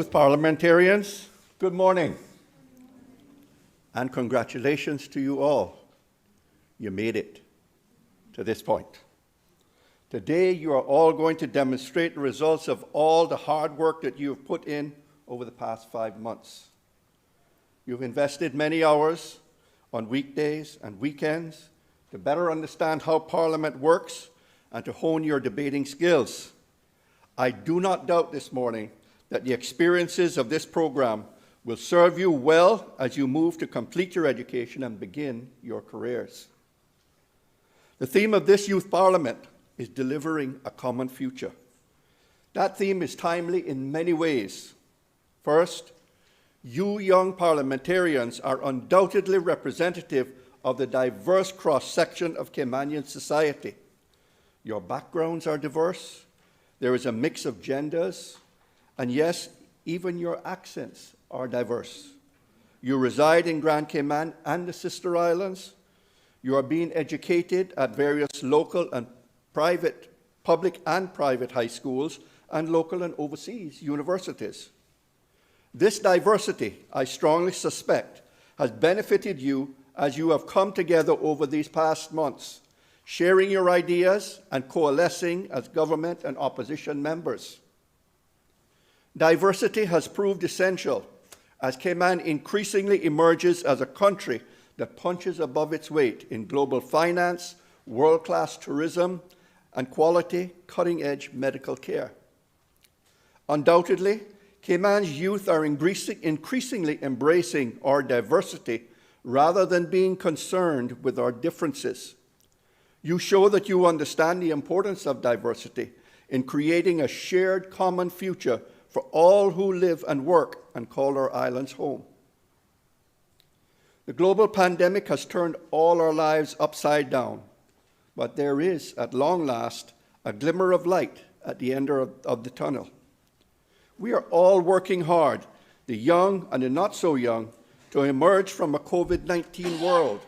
Youth parliamentarians, good morning. And congratulations to you all. You made it to this point. Today, you are all going to demonstrate the results of all the hard work that you have put in over the past 5 months. You've invested many hours on weekdays and weekends to better understand how Parliament works and to hone your debating skills. I do not doubt this morning that the experiences of this program will serve you well as you move to complete your education and begin your careers. The theme of this youth parliament is delivering a common future. That theme is timely in many ways. First, you young parliamentarians are undoubtedly representative of the diverse cross-section of Caymanian society. Your backgrounds are diverse. There is a mix of genders. And yes, even your accents are diverse. You reside in Grand Cayman and the Sister Islands. You are being educated at various local and public and private high schools and local and overseas universities. This diversity, I strongly suspect, has benefited you as you have come together over these past months, sharing your ideas and coalescing as government and opposition members. Diversity has proved essential as Cayman increasingly emerges as a country that punches above its weight in global finance, world-class tourism, and quality, cutting-edge medical care. Undoubtedly, Cayman's youth are increasingly embracing our diversity rather than being concerned with our differences. You show that you understand the importance of diversity in creating a shared common future for all who live and work and call our islands home. The global pandemic has turned all our lives upside down, but there is, at long last, a glimmer of light at the end of the tunnel. We are all working hard, the young and the not so young, to emerge from a COVID-19 world.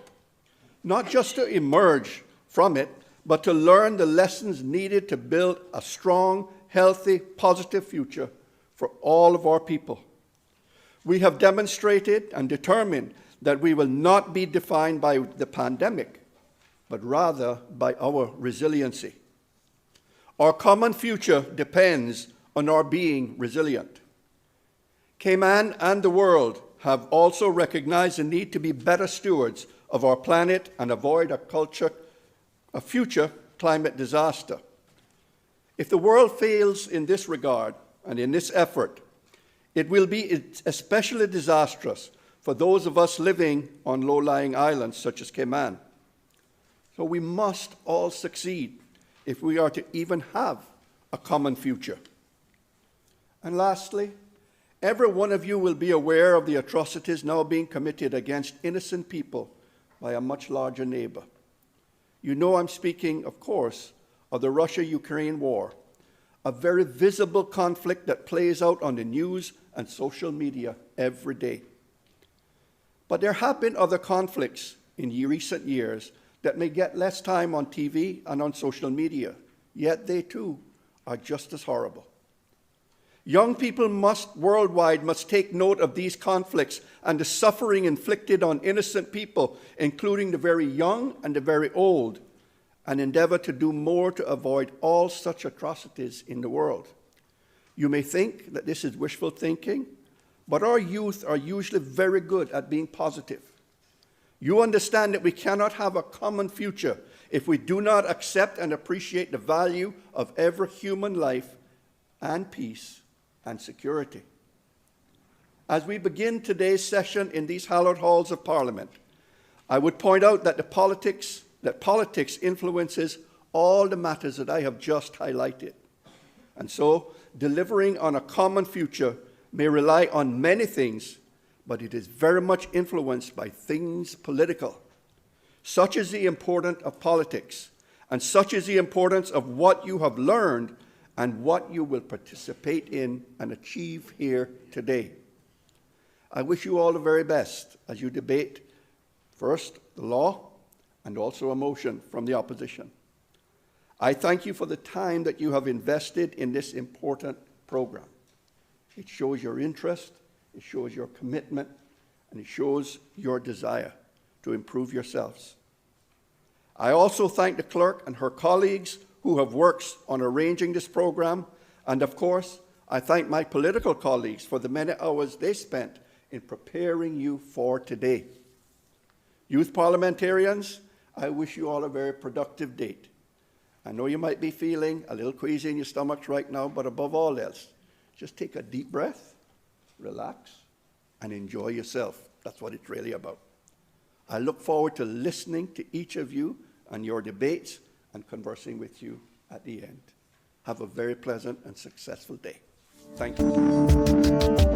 Not just to emerge from it, but to learn the lessons needed to build a strong, healthy, positive future for all of our people. We have demonstrated and determined that we will not be defined by the pandemic, but rather by our resiliency. Our common future depends on our being resilient. Cayman and the world have also recognized the need to be better stewards of our planet and avoid a future climate disaster. If the world fails in this regard and in this effort, it will be especially disastrous for those of us living on low-lying islands such as Cayman. So we must all succeed if we are to even have a common future. And lastly, every one of you will be aware of the atrocities now being committed against innocent people by a much larger neighbor. You know I'm speaking, of course, of the Russia-Ukraine war, a very visible conflict that plays out on the news and social media every day. But there have been other conflicts in recent years that may get less time on TV and on social media, yet they too are just as horrible. Young people worldwide must take note of these conflicts and the suffering inflicted on innocent people, including the very young and the very old, and endeavor to do more to avoid all such atrocities in the world. You may think that this is wishful thinking, but our youth are usually very good at being positive. You understand that we cannot have a common future if we do not accept and appreciate the value of every human life and peace and security. As we begin today's session in these hallowed halls of Parliament, I would point out that politics influences all the matters that I have just highlighted. And so, delivering on a common future may rely on many things, but it is very much influenced by things political. Such is the importance of politics, and such is the importance of what you have learned and what you will participate in and achieve here today. I wish you all the very best as you debate, first, the law, and also a motion from the opposition. I thank you for the time that you have invested in this important program. It shows your interest, it shows your commitment, and it shows your desire to improve yourselves. I also thank the clerk and her colleagues who have worked on arranging this program, and of course, I thank my political colleagues for the many hours they spent in preparing you for today. Youth parliamentarians, I wish you all a very productive date. I know you might be feeling a little queasy in your stomachs right now, but above all else, just take a deep breath, relax, and enjoy yourself. That's what it's really about. I look forward to listening to each of you and your debates and conversing with you at the end. Have a very pleasant and successful day. Thank you.